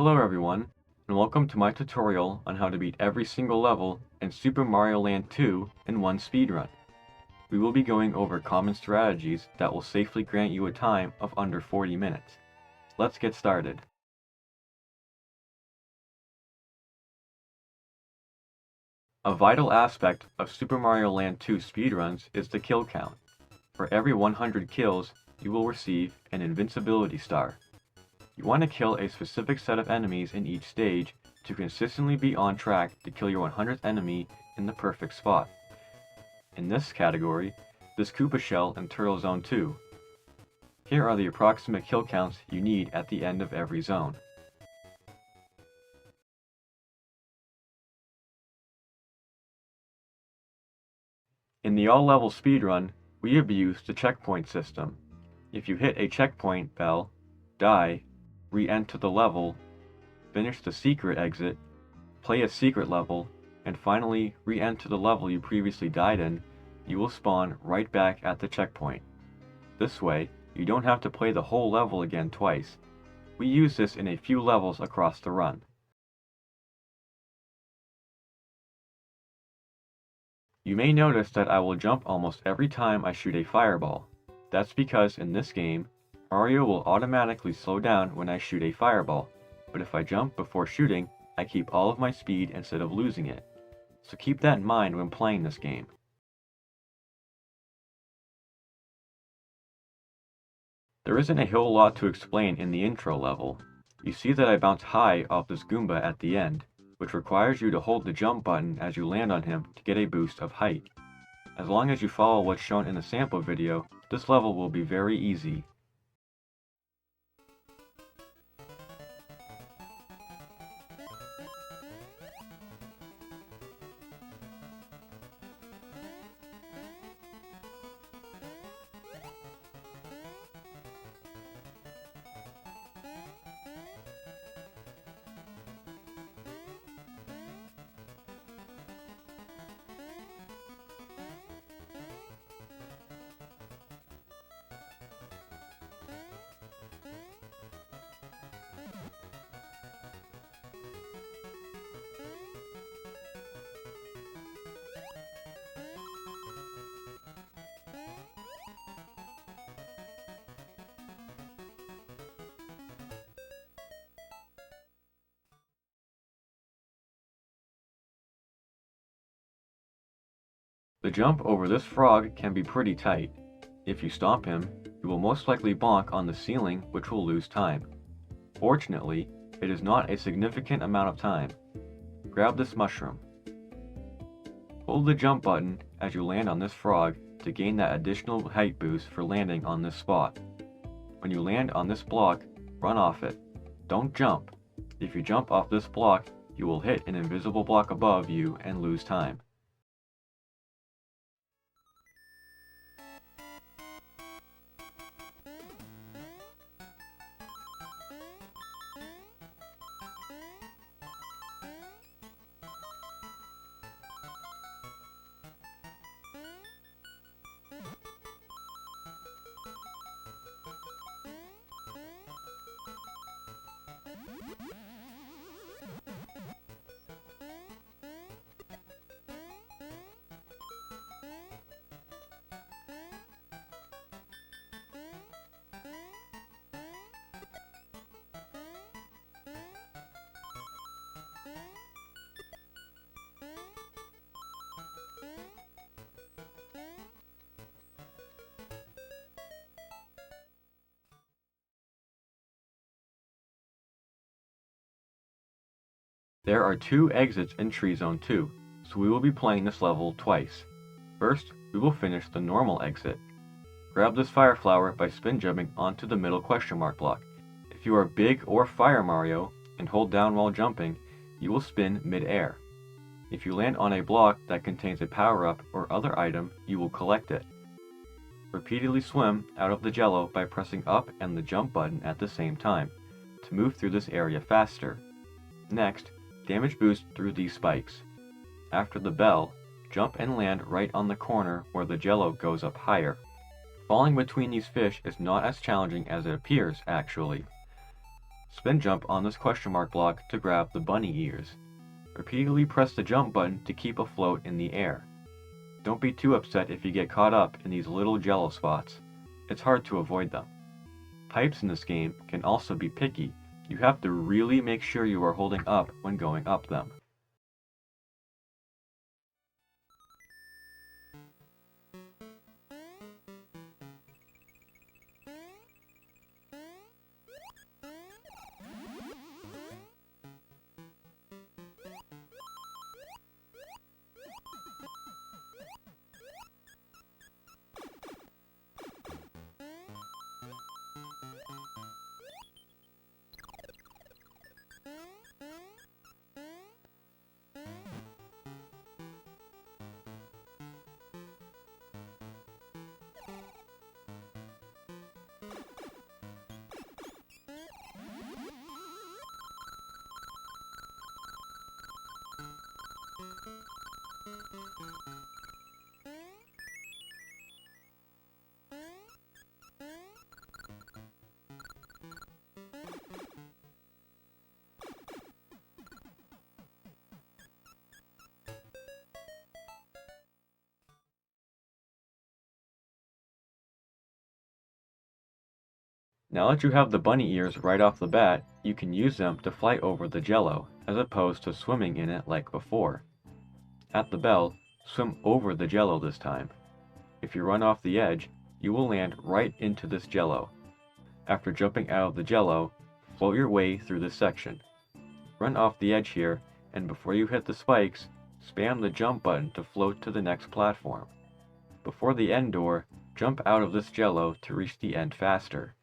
Hello everyone, and welcome to my tutorial on how to beat every single level in Super Mario Land 2 in one speedrun. We will be going over common strategies that will safely grant you a time of under 40 minutes. Let's get started. A vital aspect of Super Mario Land 2 speedruns is the kill count. For every 100 kills, you will receive an invincibility star. You want to kill a specific set of enemies in each stage to consistently be on track to kill your 100th enemy in the perfect spot. In this category, this Koopa Shell in Turtle Zone 2. Here are the approximate kill counts you need at the end of every zone. In the all-level speedrun, we have used the checkpoint system. If you hit a checkpoint bell, die, re-enter the level, finish the secret exit, play a secret level, and finally re-enter the level you previously died in, you will spawn right back at the checkpoint. This way, you don't have to play the whole level again twice. We use this in a few levels across the run. You may notice that I will jump almost every time I shoot a fireball. That's because in this game, Mario will automatically slow down when I shoot a fireball, but if I jump before shooting, I keep all of my speed instead of losing it. So keep that in mind when playing this game. There isn't a whole lot to explain in the intro level. You see that I bounce high off this Goomba at the end, which requires you to hold the jump button as you land on him to get a boost of height. As long as you follow what's shown in the sample video, this level will be very easy. The jump over this frog can be pretty tight. If you stomp him, you will most likely bonk on the ceiling, which will lose time. Fortunately, it is not a significant amount of time. Grab this mushroom. Hold the jump button as you land on this frog to gain that additional height boost for landing on this spot. When you land on this block, run off it. Don't jump. If you jump off this block, you will hit an invisible block above you and lose time. There are two exits in Tree Zone 2, so we will be playing this level twice. First, we will finish the normal exit. Grab this fire flower by spin jumping onto the middle question mark block. If you are Big or Fire Mario and hold down while jumping, you will spin mid-air. If you land on a block that contains a power-up or other item, you will collect it. Repeatedly swim out of the jello by pressing up and the jump button at the same time, to move through this area faster. Next, damage boost through these spikes. After the bell, jump and land right on the corner where the jello goes up higher. Falling between these fish is not as challenging as it appears, actually. Spin jump on this question mark block to grab the bunny ears. Repeatedly press the jump button to keep afloat in the air. Don't be too upset if you get caught up in these little jello spots. It's hard to avoid them. Pipes in this game can also be picky. You have to really make sure you are holding up when going up them. Now that you have the bunny ears right off the bat, you can use them to fly over the jello, as opposed to swimming in it like before. At the bell, swim over the jello this time. If you run off the edge, you will land right into this jello. After jumping out of the jello, float your way through this section. Run off the edge here, and before you hit the spikes, spam the jump button to float to the next platform. Before the end door, jump out of this jello to reach the end faster.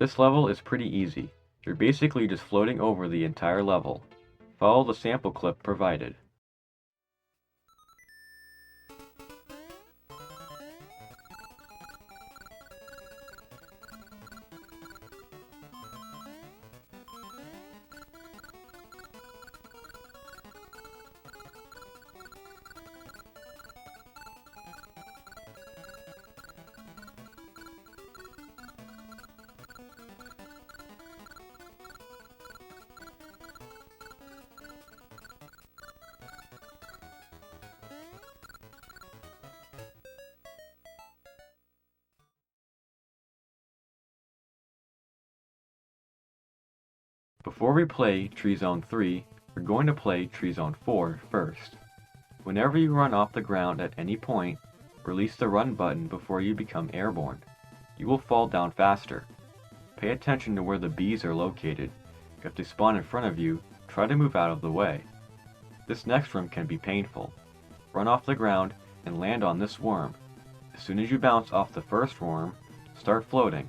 This level is pretty easy. You're basically just floating over the entire level. Follow the sample clip provided. Before we play Tree Zone 3, we're going to play Tree Zone 4 first. Whenever you run off the ground at any point, release the run button before you become airborne. You will fall down faster. Pay attention to where the bees are located. If they spawn in front of you, try to move out of the way. This next room can be painful. Run off the ground and land on this worm. As soon as you bounce off the first worm, start floating.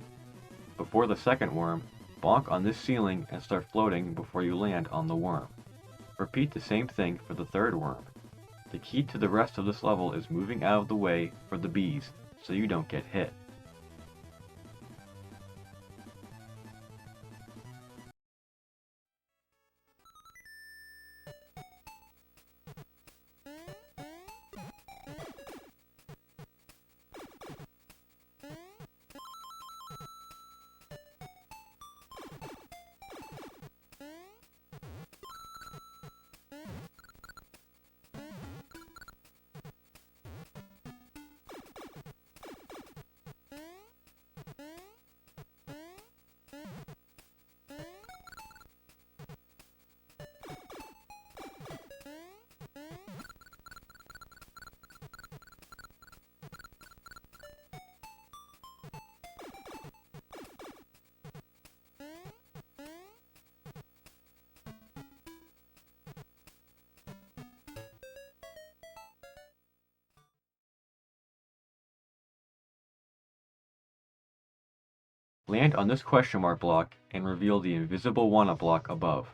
Before the second worm, bonk on this ceiling and start floating before you land on the worm. Repeat the same thing for the third worm. The key to the rest of this level is moving out of the way for the bees so you don't get hit. Land on this question mark block and reveal the invisible wanna block above.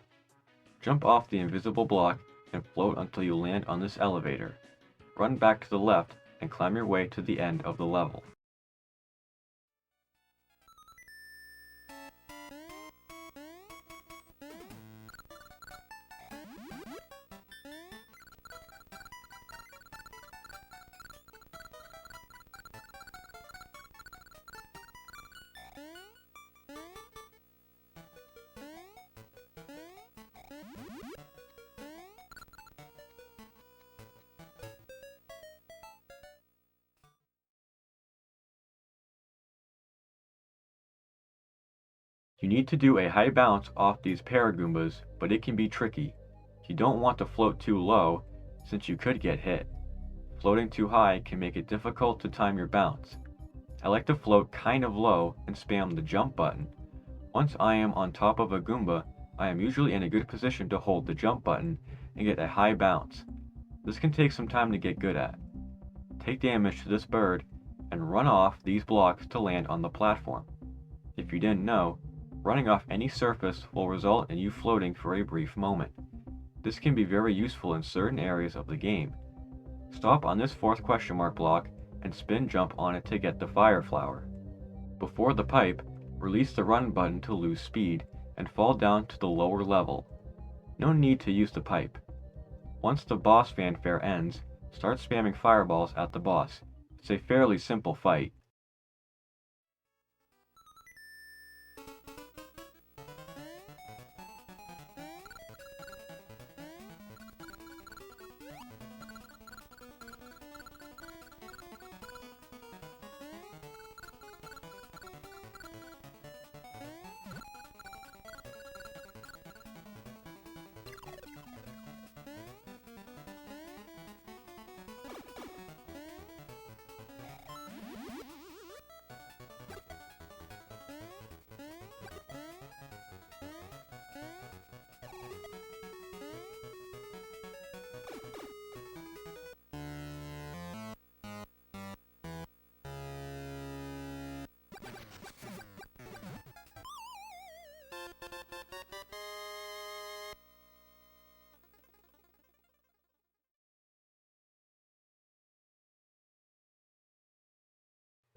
Jump off the invisible block and float until you land on this elevator. Run back to the left and climb your way to the end of the level. You need to do a high bounce off these Paragoombas, but it can be tricky. You don't want to float too low, since you could get hit. Floating too high can make it difficult to time your bounce. I like to float kind of low and spam the jump button. Once I am on top of a Goomba, I am usually in a good position to hold the jump button and get a high bounce. This can take some time to get good at. Take damage to this bird and run off these blocks to land on the platform. If you didn't know, running off any surface will result in you floating for a brief moment. This can be very useful in certain areas of the game. Stop on this fourth question mark block and spin jump on it to get the fire flower. Before the pipe, release the run button to lose speed and fall down to the lower level. No need to use the pipe. Once the boss fanfare ends, start spamming fireballs at the boss. It's a fairly simple fight.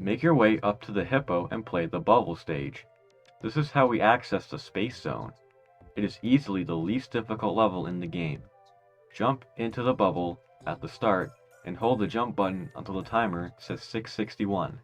Make your way up to the hippo and play the bubble stage. This is how we access the space zone. It is easily the least difficult level in the game. Jump into the bubble at the start and hold the jump button until the timer says 661.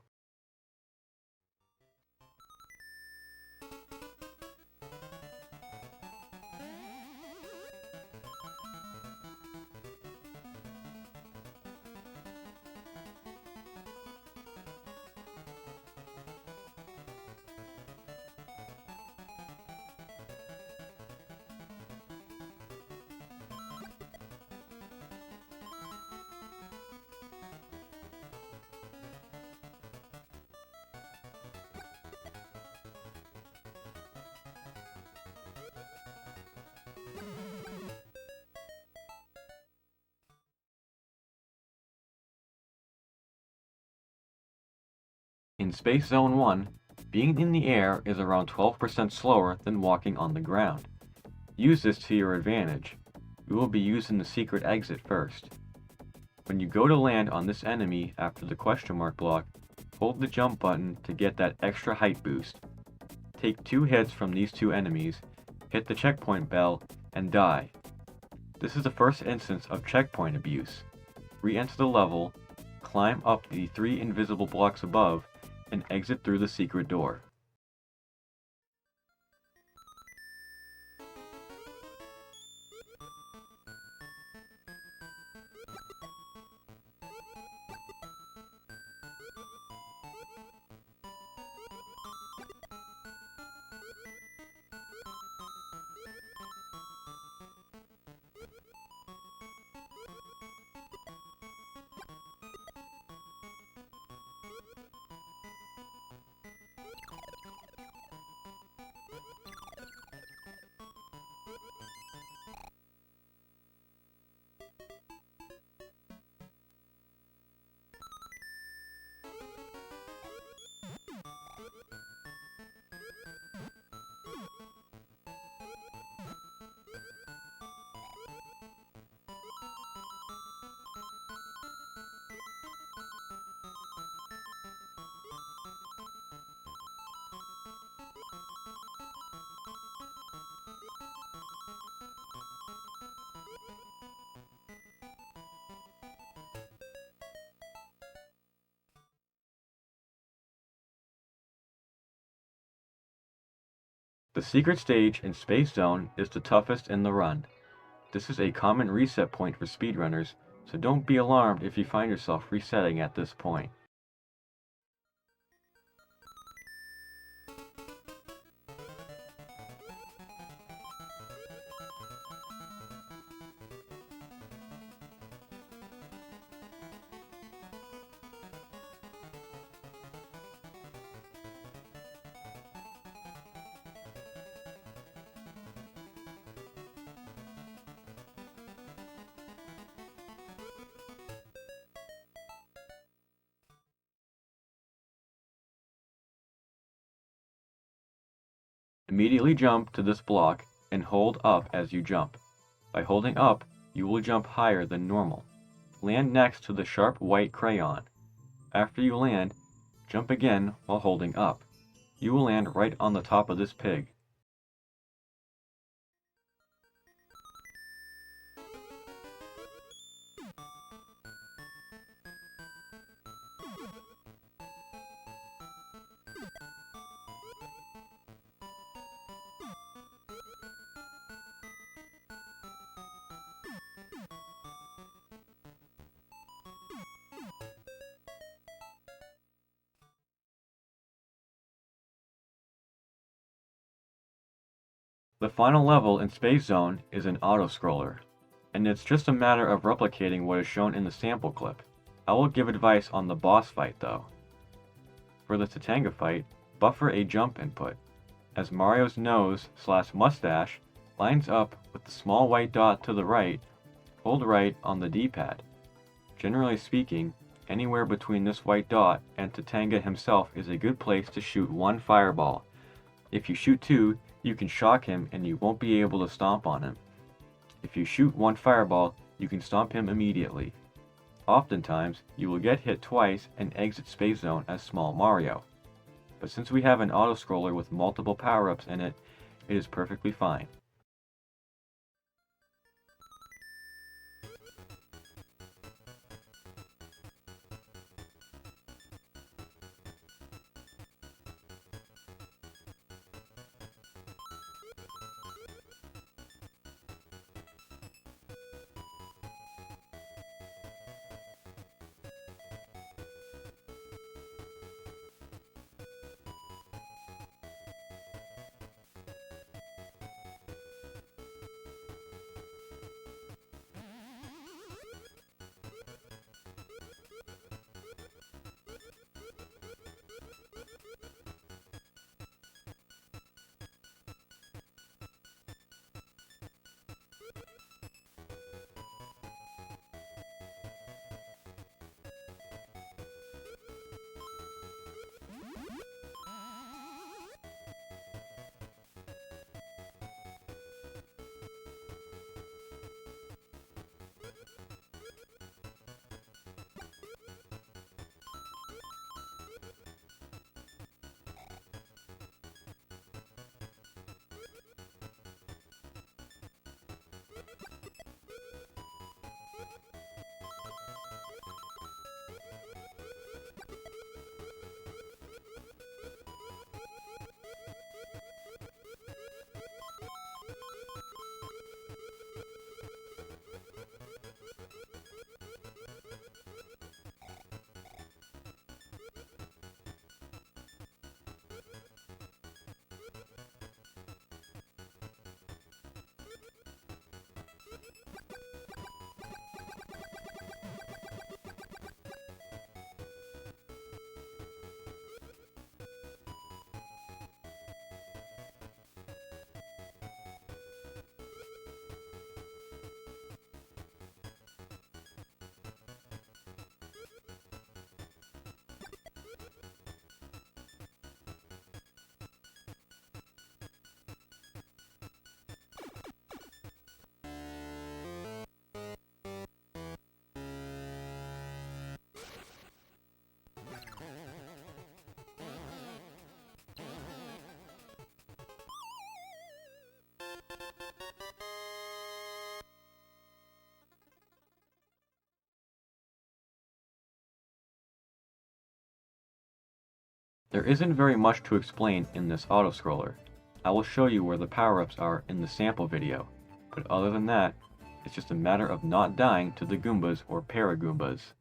In Space Zone 1, being in the air is around 12% slower than walking on the ground. Use this to your advantage. We will be using the secret exit first. When you go to land on this enemy after the question mark block, hold the jump button to get that extra height boost. Take 2 hits from these 2 enemies, hit the checkpoint bell, and die. This is the first instance of checkpoint abuse. Re-enter the level, climb up the 3 invisible blocks above, and exit through the secret door. The secret stage in Space Zone is the toughest in the run. This is a common reset point for speedrunners, so don't be alarmed if you find yourself resetting at this point. Immediately jump to this block and hold up as you jump. By holding up, you will jump higher than normal. Land next to the sharp white crayon. After you land, jump again while holding up. You will land right on the top of this pig. The final level in Space Zone is an auto-scroller, and it's just a matter of replicating what is shown in the sample clip. I will give advice on the boss fight though. For the Tatanga fight, buffer a jump input, as Mario's nose/mustache lines up with the small white dot to the right. Hold right on the D-pad. Generally speaking, anywhere between this white dot and Tatanga himself is a good place to shoot one fireball. If you shoot two, you can shock him and you won't be able to stomp on him. If you shoot one fireball, you can stomp him immediately. Oftentimes, you will get hit twice and exit Space Zone as Small Mario. But since we have an auto-scroller with multiple power-ups in it, it is perfectly fine. There isn't very much to explain in this auto-scroller. I will show you where the power-ups are in the sample video, but other than that, it's just a matter of not dying to the Goombas or Paragoombas.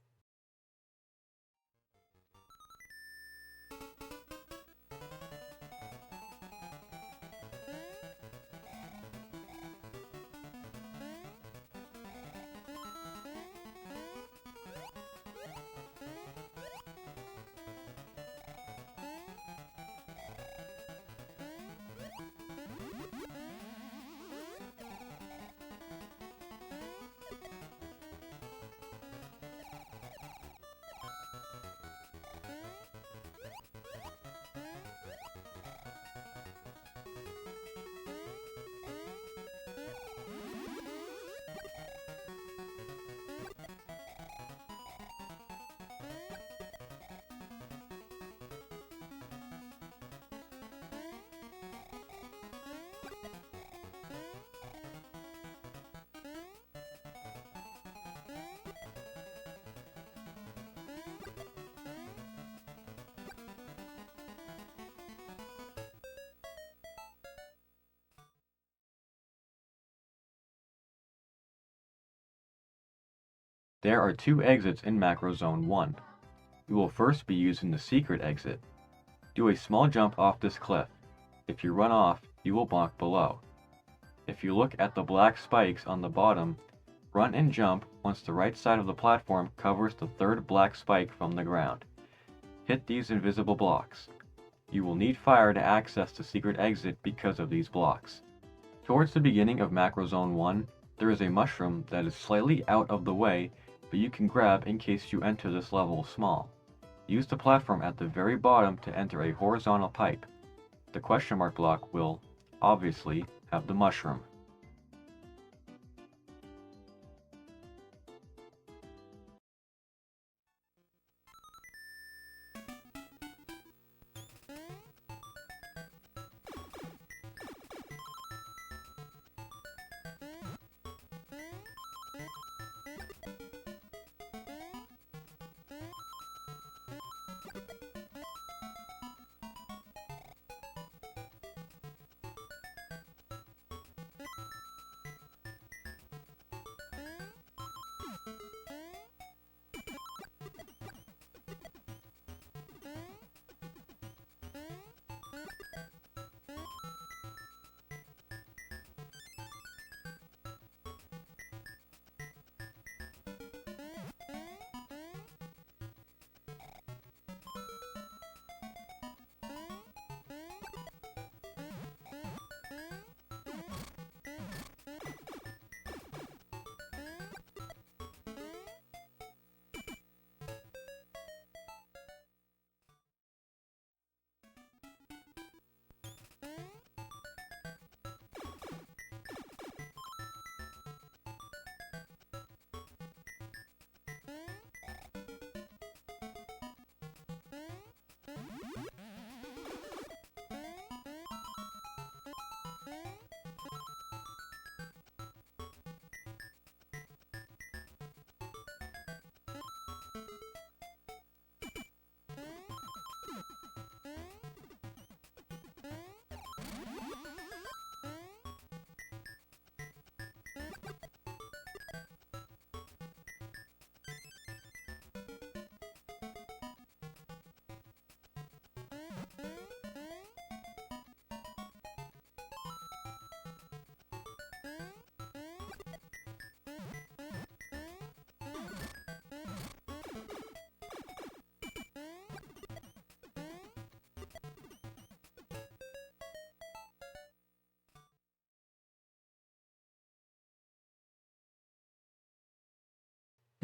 There are two exits in Macro Zone 1. You will first be using the secret exit. Do a small jump off this cliff. If you run off, you will bonk below. If you look at the black spikes on the bottom, run and jump once the right side of the platform covers the third black spike from the ground. Hit these invisible blocks. You will need fire to access the secret exit because of these blocks. Towards the beginning of Macro Zone 1, there is a mushroom that is slightly out of the way, but you can grab in case you enter this level small. Use the platform at the very bottom to enter a horizontal pipe. The question mark block will, obviously, have the mushroom.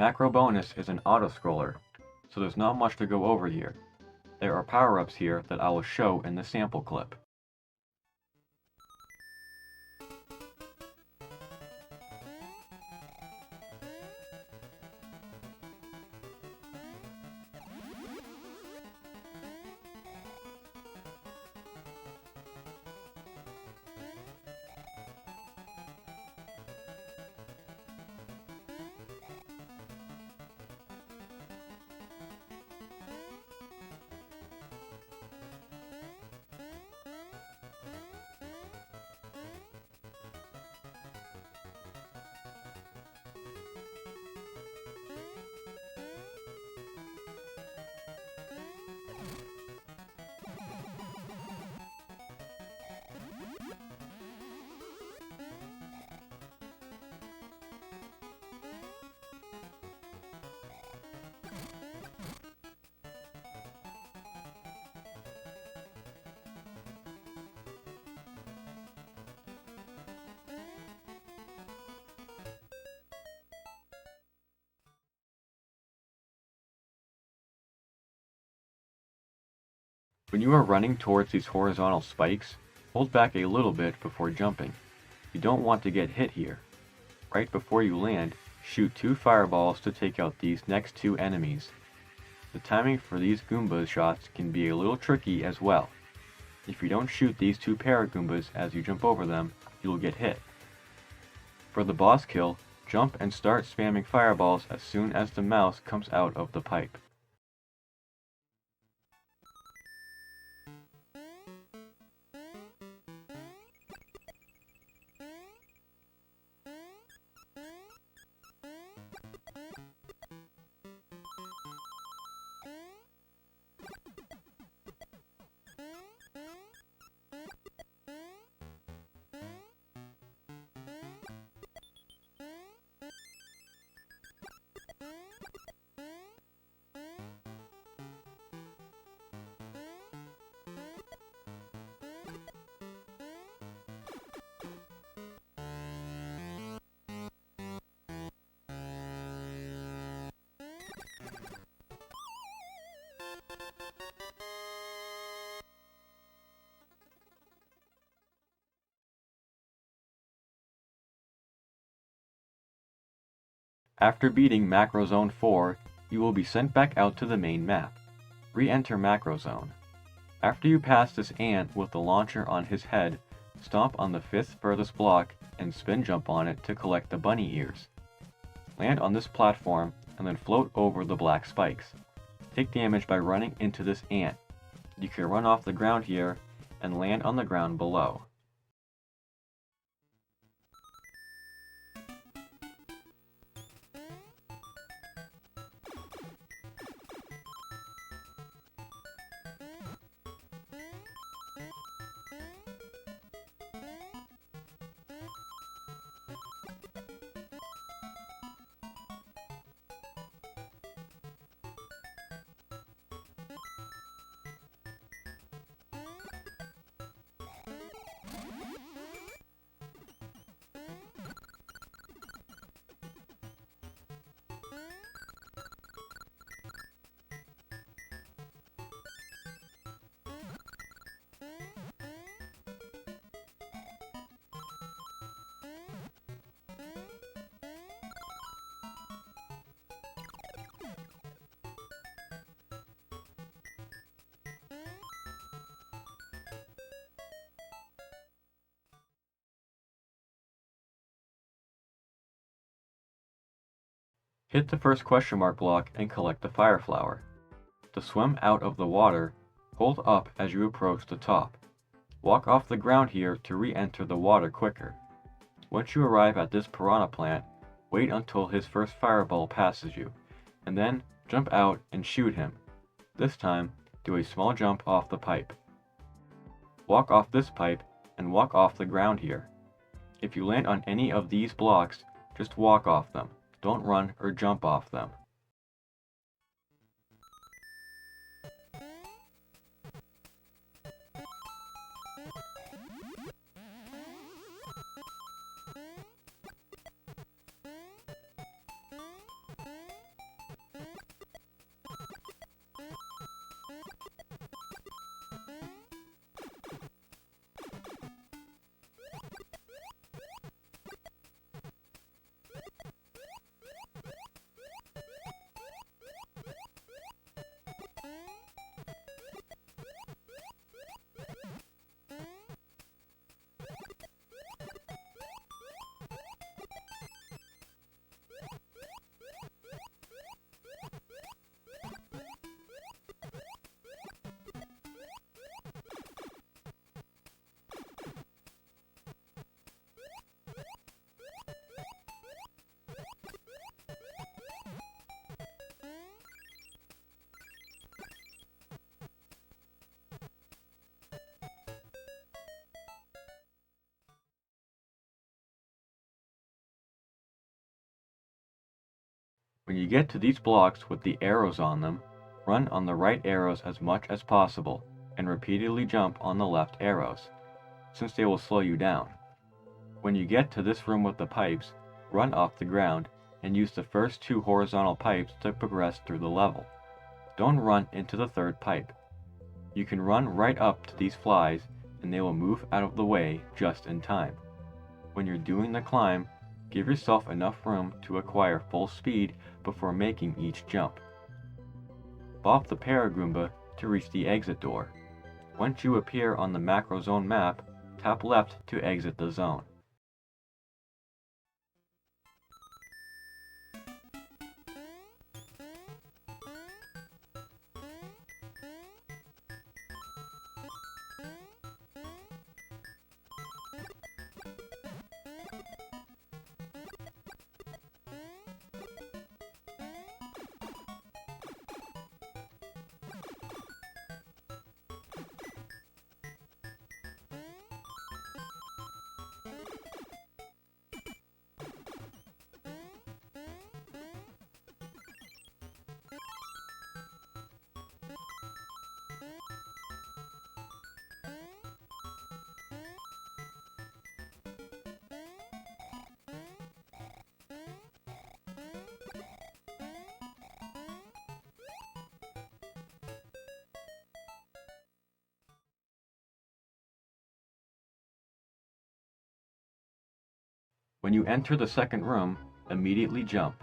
Macro Bonus is an auto-scroller, so there's not much to go over here. There are power-ups here that I will show in the sample clip. When you are running towards these horizontal spikes, hold back a little bit before jumping. You don't want to get hit here. Right before you land, shoot 2 fireballs to take out these next 2 enemies. The timing for these Goomba shots can be a little tricky as well. If you don't shoot these 2 Paragoombas as you jump over them, you'll get hit. For the boss kill, jump and start spamming fireballs as soon as the mouse comes out of the pipe. After beating Macro Zone 4, you will be sent back out to the main map. Re-enter Macro Zone. After you pass this ant with the launcher on his head, stomp on the 5th furthest block and spin jump on it to collect the bunny ears. Land on this platform and then float over the black spikes. Take damage by running into this ant. You can run off the ground here and land on the ground below. Hit the first question mark block and collect the fire flower. To swim out of the water, hold up as you approach the top. Walk off the ground here to re-enter the water quicker. Once you arrive at this piranha plant, wait until his first fireball passes you, and then jump out and shoot him. This time, do a small jump off the pipe. Walk off this pipe and walk off the ground here. If you land on any of these blocks, just walk off them. Don't run or jump off them. When you get to these blocks with the arrows on them, run on the right arrows as much as possible, and repeatedly jump on the left arrows, since they will slow you down. When you get to this room with the pipes, run off the ground, and use the first 2 horizontal pipes to progress through the level. Don't run into the 3rd pipe. You can run right up to these flies and they will move out of the way just in time. When you're doing the climb, give yourself enough room to acquire full speed before making each jump. Bop the Paragoomba to reach the exit door. Once you appear on the macro zone map, tap left to exit the zone. When you enter the second room, immediately jump.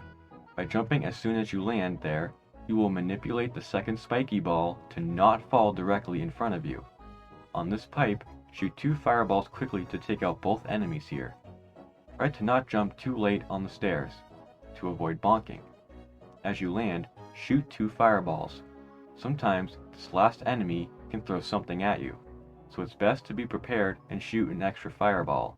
By jumping as soon as you land there, you will manipulate the second spiky ball to not fall directly in front of you. On this pipe, shoot 2 fireballs quickly to take out both enemies here. Try to not jump too late on the stairs, to avoid bonking. As you land, shoot 2 fireballs. Sometimes this last enemy can throw something at you, so it's best to be prepared and shoot an extra fireball.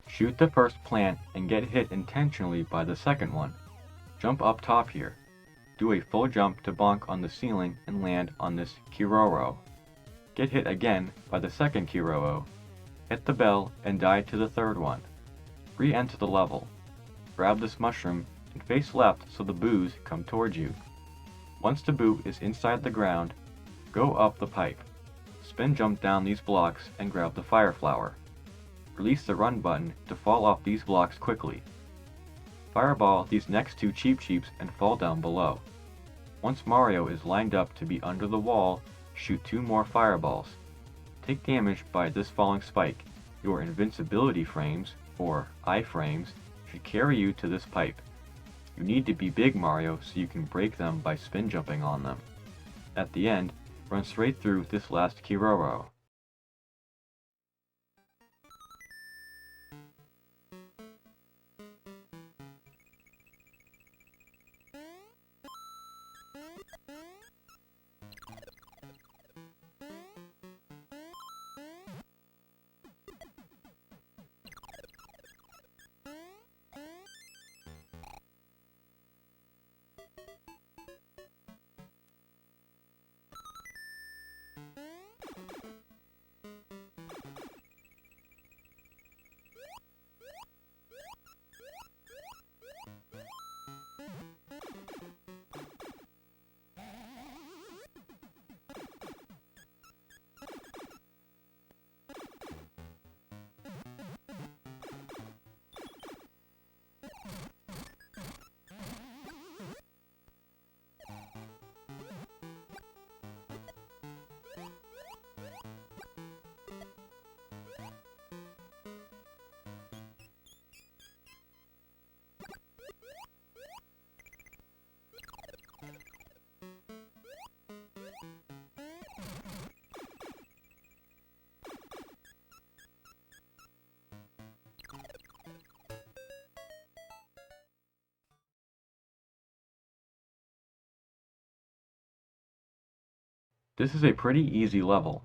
Shoot the first plant and get hit intentionally by the second one. Jump up top here. Do a full jump to bonk on the ceiling and land on this Kiroro. Get hit again by the second Kiroro. Hit the bell and die to the third one. Re-enter the level. Grab this mushroom and face left so the boos come towards you. Once the boo is inside the ground, go up the pipe. Spin jump down these blocks and grab the fire flower. Release the run button to fall off these blocks quickly. Fireball these next 2 Cheep Cheeps and fall down below. Once Mario is lined up to be under the wall, shoot 2 more fireballs. Take damage by this falling spike. Your invincibility frames, or iframes, should carry you to this pipe. You need to be big Mario so you can break them by spin jumping on them. At the end, run straight through this last Kiroro. This is a pretty easy level.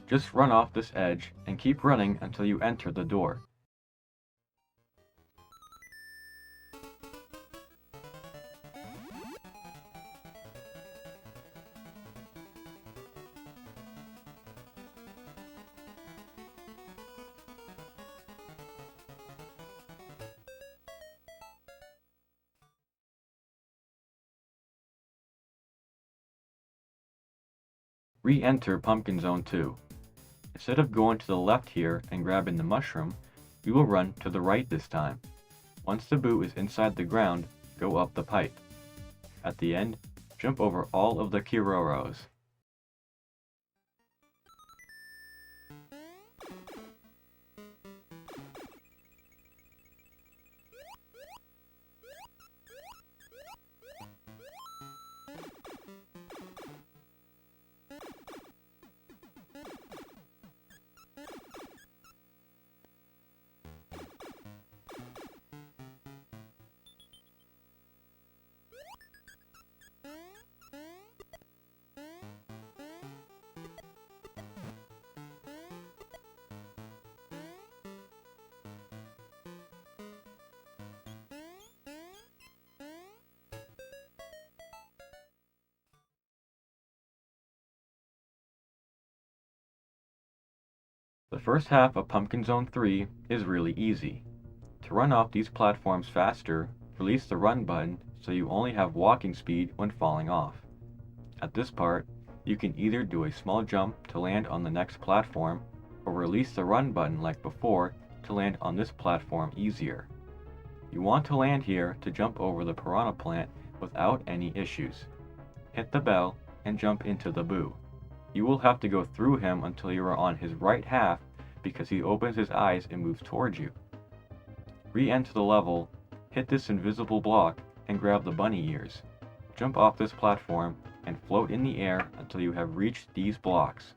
Just run off this edge and keep running until you enter the door. Re-enter Pumpkin Zone 2. Instead of going to the left here and grabbing the mushroom, we will run to the right this time. Once the boot is inside the ground, go up the pipe. At the end, jump over all of the Kiroros. The first half of Pumpkin Zone 3 is really easy. To run off these platforms faster, release the run button so you only have walking speed when falling off. At this part, you can either do a small jump to land on the next platform, or release the run button like before to land on this platform easier. You want to land here to jump over the piranha plant without any issues. Hit the bell and jump into the boo. You will have to go through him until you are on his right half because he opens his eyes and moves towards you. Re-enter the level, hit this invisible block, and grab the bunny ears. Jump off this platform and float in the air until you have reached these blocks.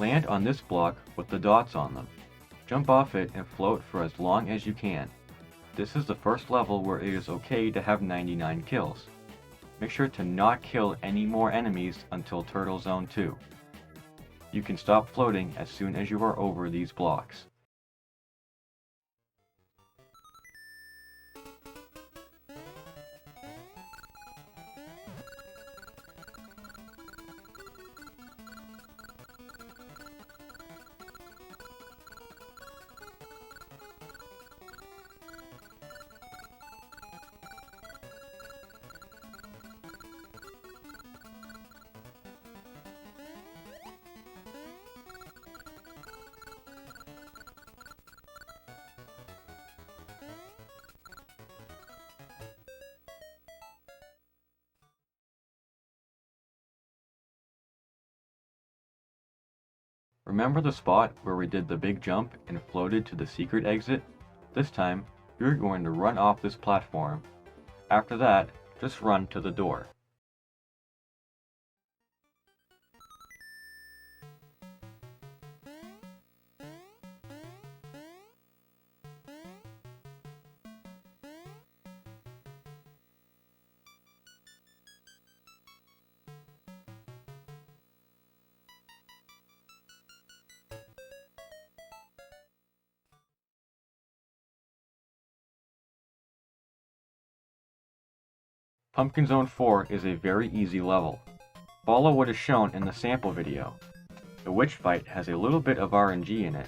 Land on this block with the dots on them. Jump off it and float for as long as you can. This is the first level where it is okay to have 99 kills. Make sure to not kill any more enemies until Turtle Zone 2. You can stop floating as soon as you are over these blocks. Remember the spot where we did the big jump and floated to the secret exit? This time, you're going to run off this platform. After that, just run to the door. Pumpkin Zone 4 is a very easy level. Follow what is shown in the sample video. The witch fight has a little bit of RNG in it.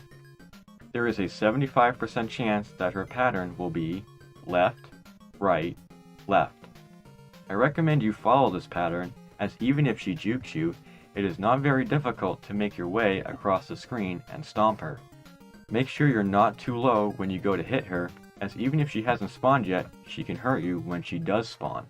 There is a 75% chance that her pattern will be left, right, left. I recommend you follow this pattern, as even if she jukes you, it is not very difficult to make your way across the screen and stomp her. Make sure you're not too low when you go to hit her, as even if she hasn't spawned yet, she can hurt you when she does spawn.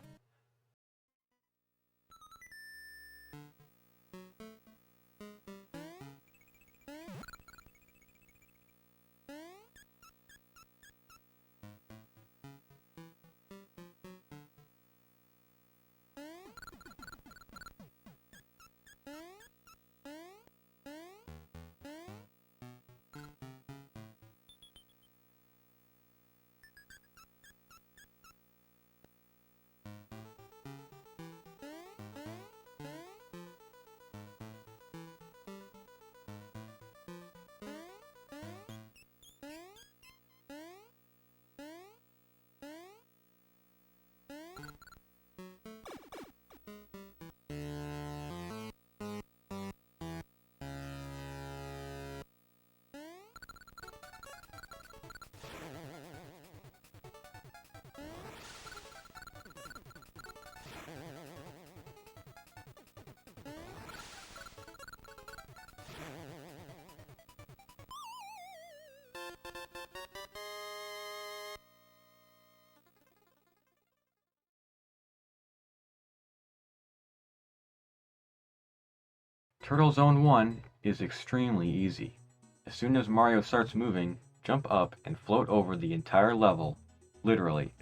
Turtle Zone 1 is extremely easy. As soon as Mario starts moving, jump up and float over the entire level, literally.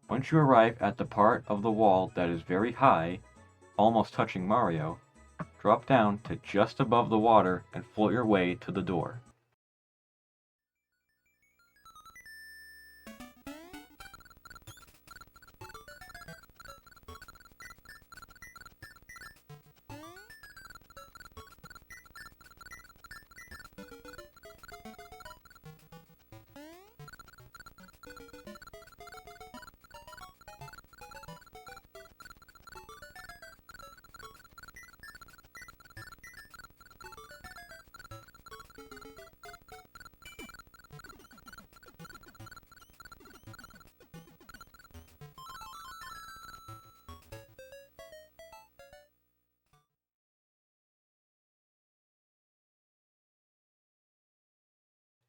Once you arrive at the part of the wall that is very high, almost touching Mario, drop down to just above the water and float your way to the door.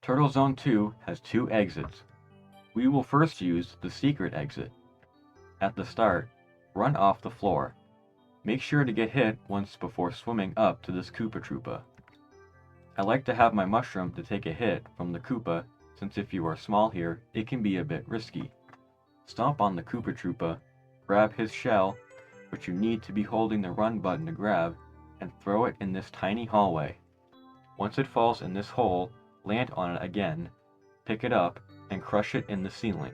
Turtle Zone 2 has two exits. We will first use the secret exit. At the start, run off the floor. Make sure to get hit once before swimming up to this Koopa Troopa. I like to have my mushroom to take a hit from the Koopa, since if you are small here, it can be a bit risky. Stomp on the Koopa Troopa, grab his shell, which you need to be holding the run button to grab, and throw it in this tiny hallway. Once it falls in this hole, land on it again, pick it up, and crush it in the ceiling.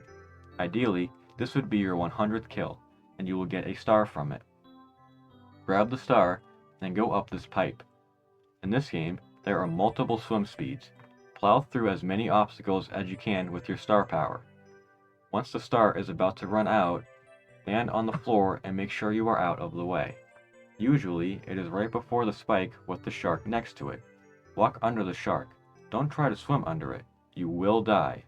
Ideally, this would be your 100th kill, and you will get a star from it. Grab the star, and go up this pipe. In this game, there are multiple swim speeds. Plow through as many obstacles as you can with your star power. Once the star is about to run out, land on the floor and make sure you are out of the way. Usually, it is right before the spike with the shark next to it. Walk under the shark. Don't try to swim under it. You will die.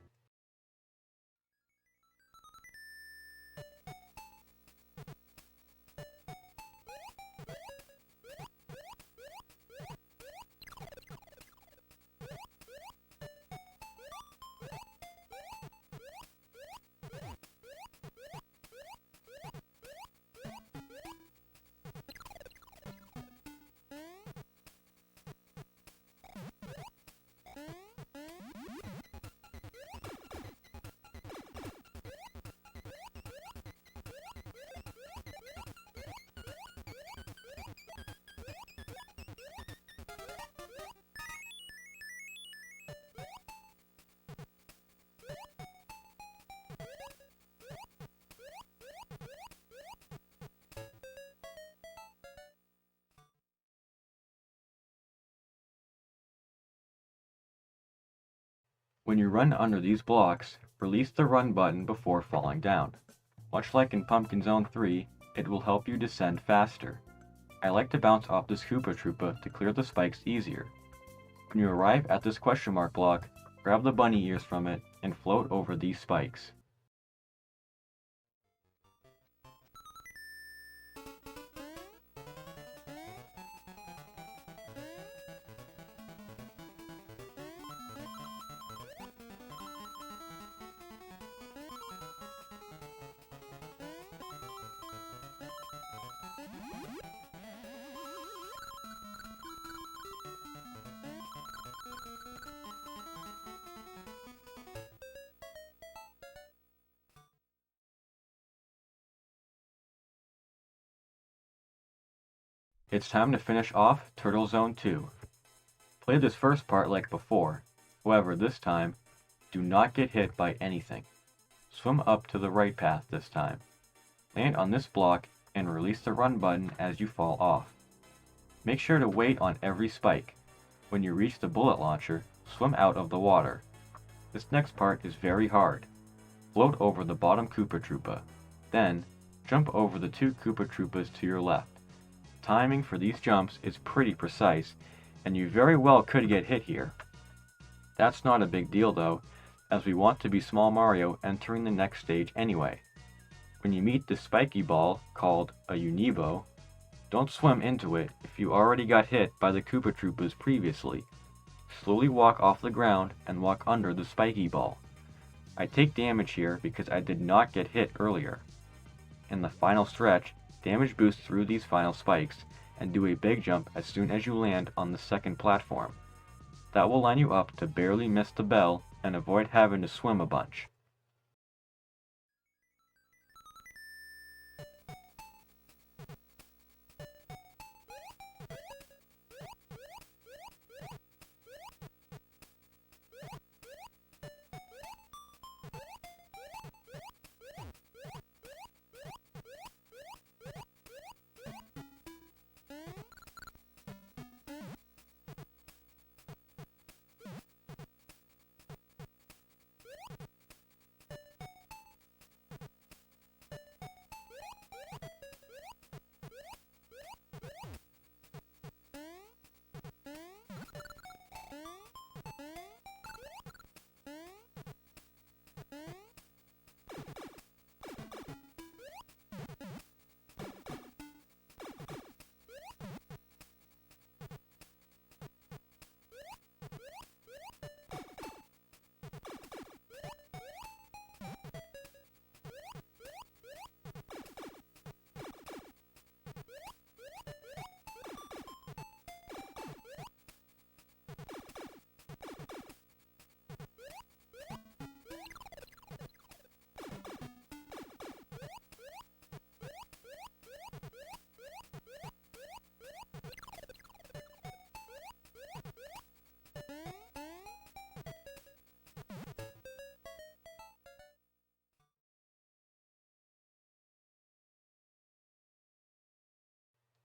When you run under these blocks, release the run button before falling down. Much like in Pumpkin Zone 3, it will help you descend faster. I like to bounce off this Koopa Troopa to clear the spikes easier. When you arrive at this question mark block, grab the bunny ears from it and float over these spikes. It's time to finish off Turtle Zone 2. Play this first part like before, however this time, do not get hit by anything. Swim up to the right path this time. Land on this block and release the run button as you fall off. Make sure to wait on every spike. When you reach the bullet launcher, swim out of the water. This next part is very hard. Float over the bottom Koopa Troopa. Then, jump over the 2 Koopa Troopas to your left. Timing for these jumps is pretty precise, and you very well could get hit here. That's not a big deal though, as we want to be Small Mario entering the next stage anyway. When you meet the spiky ball, called a Unibo, don't swim into it if you already got hit by the Koopa Troopas previously. Slowly walk off the ground and walk under the spiky ball. I take damage here because I did not get hit earlier. In the final stretch, damage boost through these final spikes, and do a big jump as soon as you land on the second platform. That will line you up to barely miss the bell and avoid having to swim a bunch.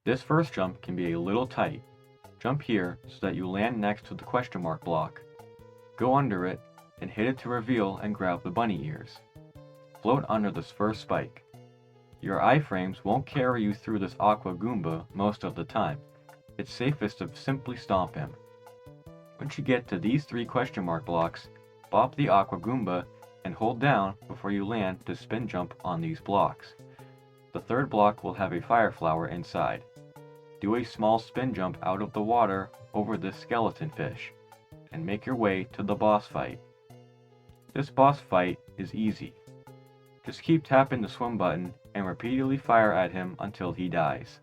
This first jump can be a little tight. Jump here so that you land next to the question mark block. Go under it, and hit it to reveal and grab the bunny ears. Float under this first spike. Your iframes won't carry you through this Aqua Goomba most of the time. It's safest to simply stomp him. Once you get to these 3 question mark blocks, bop the Aqua Goomba and hold down before you land to spin jump on these blocks. The third block will have a fire flower inside. Do a small spin jump out of the water over this skeleton fish, and make your way to the boss fight. This boss fight is easy. Just keep tapping the swim button and repeatedly fire at him until he dies.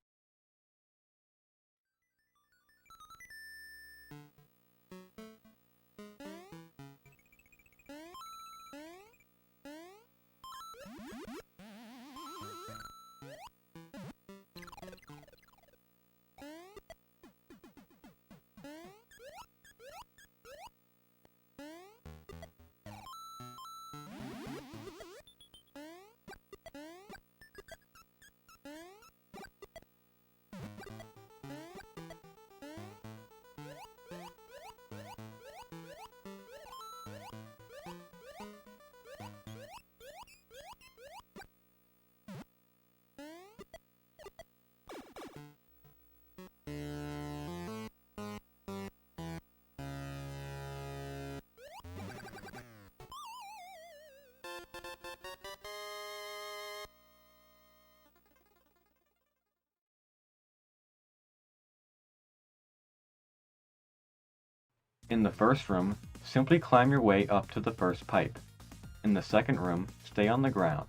In the first room, simply climb your way up to the first pipe. In the second room, stay on the ground.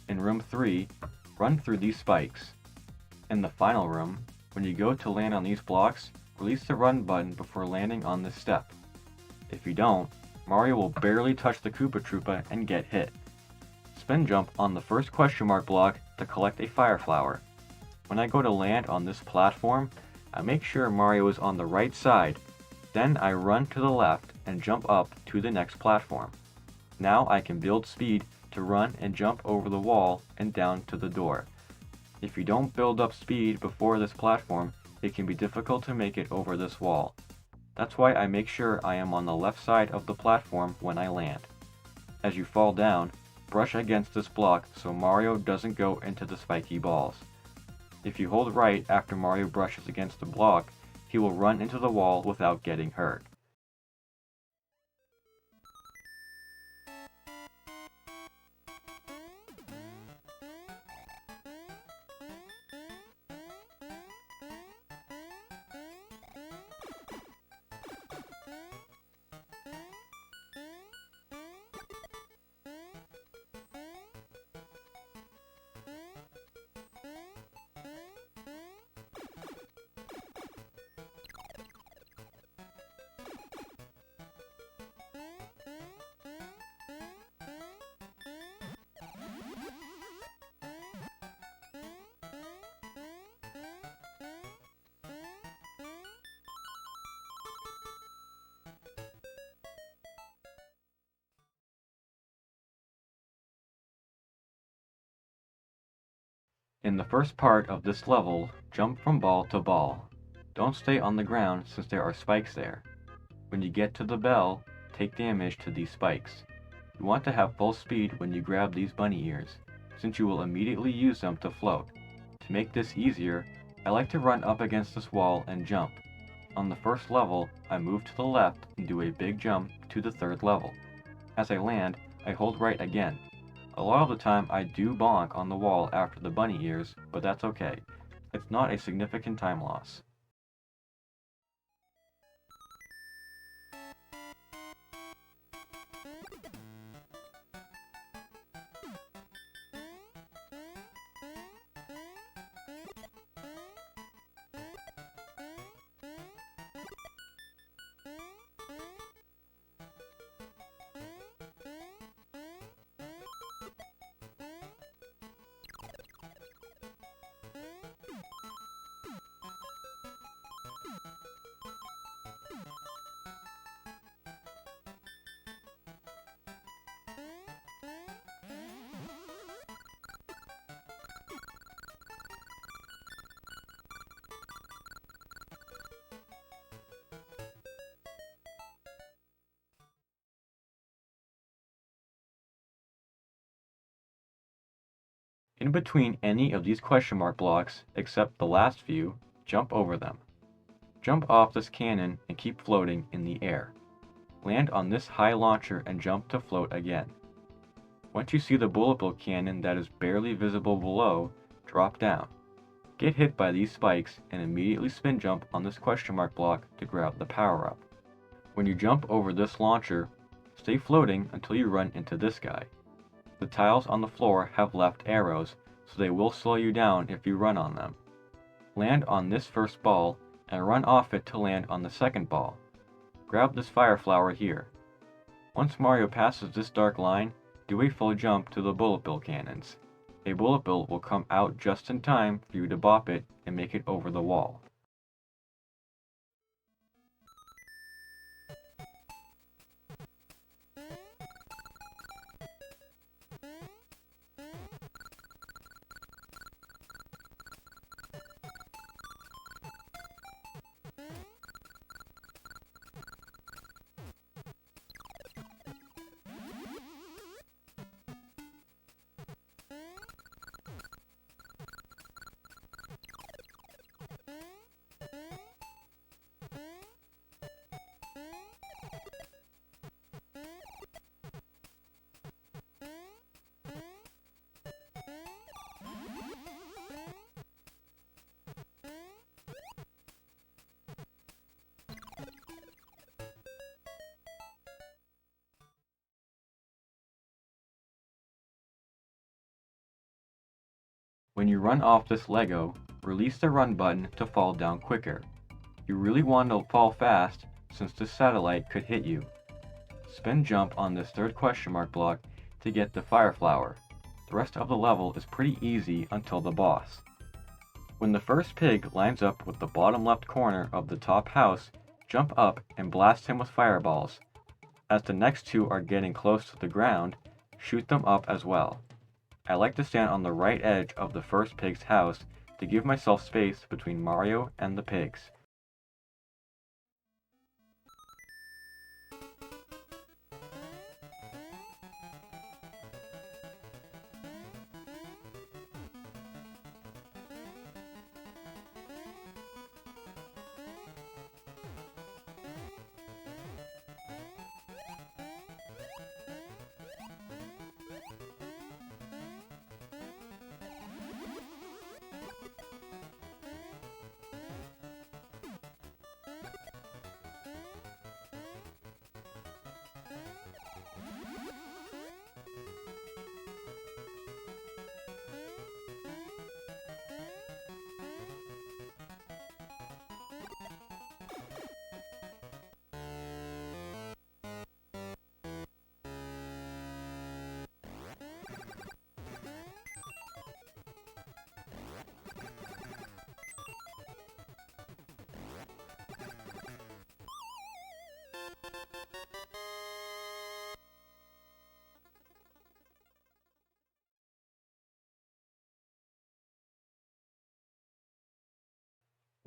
In room 3, run through these spikes. In the final room, when you go to land on these blocks, release the run button before landing on this step. If you don't, Mario will barely touch the Koopa Troopa and get hit. Spin jump on the first question mark block to collect a fire flower. When I go to land on this platform, I make sure Mario is on the right side, then I run to the left and jump up to the next platform. Now I can build speed to run and jump over the wall and down to the door. If you don't build up speed before this platform, it can be difficult to make it over this wall. That's why I make sure I am on the left side of the platform when I land. As you fall down, brush against this block so Mario doesn't go into the spiky balls. If you hold right after Mario brushes against the block, he will run into the wall without getting hurt. In the first part of this level, jump from ball to ball. Don't stay on the ground since there are spikes there. When you get to the bell, take damage to these spikes. You want to have full speed when you grab these bunny ears, since you will immediately use them to float. To make this easier, I like to run up against this wall and jump. On the first level, I move to the left and do a big jump to the third level. As I land, I hold right again. A lot of the time I do bonk on the wall after the bunny ears, but that's okay. It's not a significant time loss. In between any of these question mark blocks, except the last few, jump over them. Jump off this cannon and keep floating in the air. Land on this high launcher and jump to float again. Once you see the bullet bill cannon that is barely visible below, drop down. Get hit by these spikes and immediately spin jump on this question mark block to grab the power up. When you jump over this launcher, stay floating until you run into this guy. The tiles on the floor have left arrows, so they will slow you down if you run on them. Land on this first ball and run off it to land on the second ball. Grab this fire flower here. Once Mario passes this dark line, do a full jump to the bullet bill cannons. A bullet bill will come out just in time for you to bop it and make it over the wall. When you run off this Lego, release the run button to fall down quicker. You really want to fall fast since this satellite could hit you. Spin jump on this third question mark block to get the fire flower. The rest of the level is pretty easy until the boss. When the first pig lines up with the bottom left corner of the top house, jump up and blast him with fireballs. As the next two are getting close to the ground, shoot them up as well. I like to stand on the right edge of the first pig's house to give myself space between Mario and the pigs.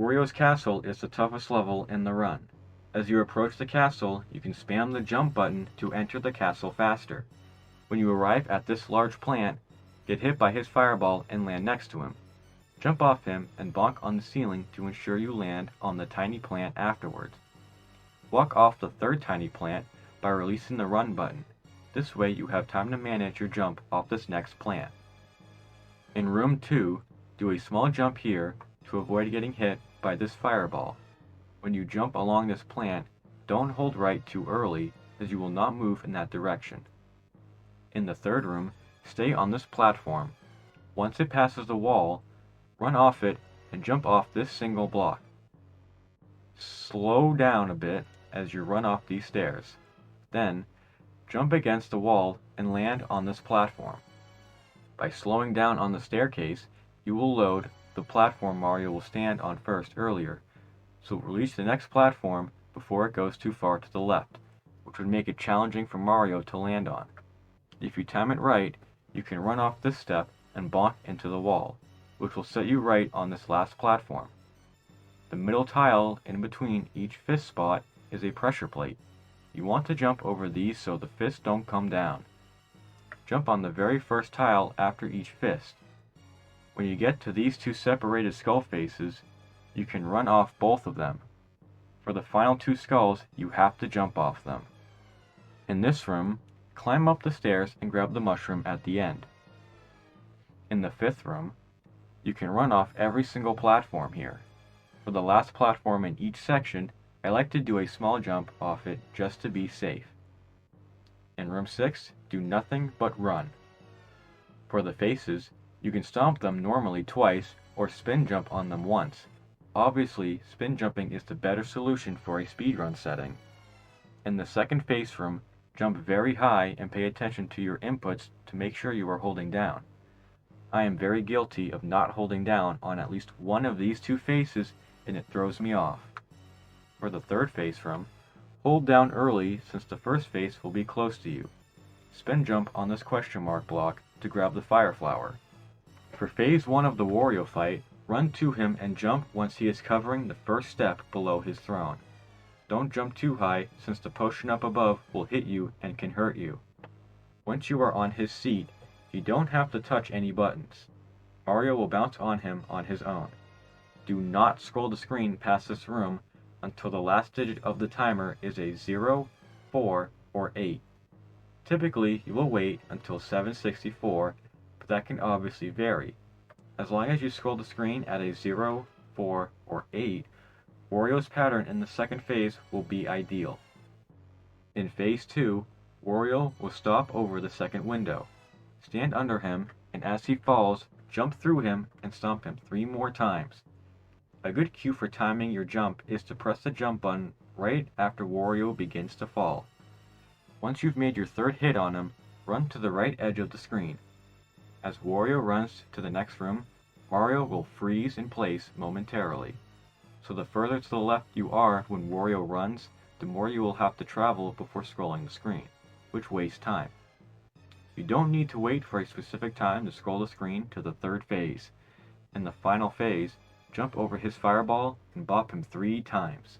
Wario's castle is the toughest level in the run. As you approach the castle, you can spam the jump button to enter the castle faster. When you arrive at this large plant, get hit by his fireball and land next to him. Jump off him and bonk on the ceiling to ensure you land on the tiny plant afterwards. Walk off the third tiny plant by releasing the run button. This way you have time to manage your jump off this next plant. In room 2, do a small jump here to avoid getting hit by this fireball. When you jump along this plant, don't hold right too early as you will not move in that direction. In the third room, stay on this platform. Once it passes the wall, run off it and jump off this single block. Slow down a bit as you run off these stairs. Then, jump against the wall and land on this platform. By slowing down on the staircase, you will load the platform Mario will stand on first earlier, so release the next platform before it goes too far to the left, which would make it challenging for Mario to land on. If you time it right, you can run off this step and bonk into the wall, which will set you right on this last platform. The middle tile in between each fist spot is a pressure plate. You want to jump over these so the fists don't come down. Jump on the very first tile after each fist. When you get to these two separated skull faces, you can run off both of them. For the final two skulls, you have to jump off them. In this room, climb up the stairs and grab the mushroom at the end. In the fifth room, you can run off every single platform here. For the last platform in each section, I like to do a small jump off it just to be safe. In room 6, do nothing but run. For the faces, you can stomp them normally twice or spin jump on them once. Obviously, spin jumping is the better solution for a speedrun setting. In the second face room, jump very high and pay attention to your inputs to make sure you are holding down. I am very guilty of not holding down on at least one of these two faces and it throws me off. For the third face room, hold down early since the first face will be close to you. Spin jump on this question mark block to grab the fire flower. For phase 1 of the Wario fight, run to him and jump once he is covering the first step below his throne. Don't jump too high since the potion up above will hit you and can hurt you. Once you are on his seat, you don't have to touch any buttons. Mario will bounce on him on his own. Do not scroll the screen past this room until the last digit of the timer is a 0, 4, or 8. Typically, you will wait until 764, but that can obviously vary. As long as you scroll the screen at a 0, 4, or 8, Wario's pattern in the second phase will be ideal. In phase 2, Wario will stop over the second window. Stand under him, and as he falls, jump through him and stomp him 3 more times. A good cue for timing your jump is to press the jump button right after Wario begins to fall. Once you've made your 3rd hit on him, run to the right edge of the screen. As Wario runs to the next room, Mario will freeze in place momentarily. So the further to the left you are when Wario runs, the more you will have to travel before scrolling the screen, which wastes time. You don't need to wait for a specific time to scroll the screen to the 3rd phase. In the final phase, jump over his fireball and bop him 3 times.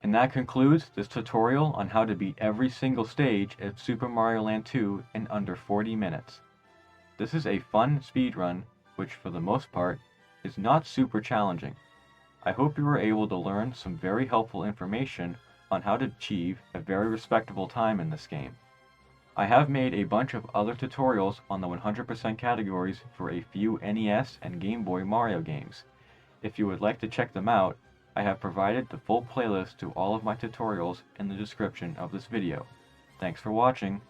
And that concludes this tutorial on how to beat every single stage of Super Mario Land 2 in under 40 minutes. This is a fun speedrun, which for the most part, is not super challenging. I hope you were able to learn some very helpful information on how to achieve a very respectable time in this game. I have made a bunch of other tutorials on the 100% categories for a few NES and Game Boy Mario games. If you would like to check them out, I have provided the full playlist to all of my tutorials in the description of this video. Thanks for watching.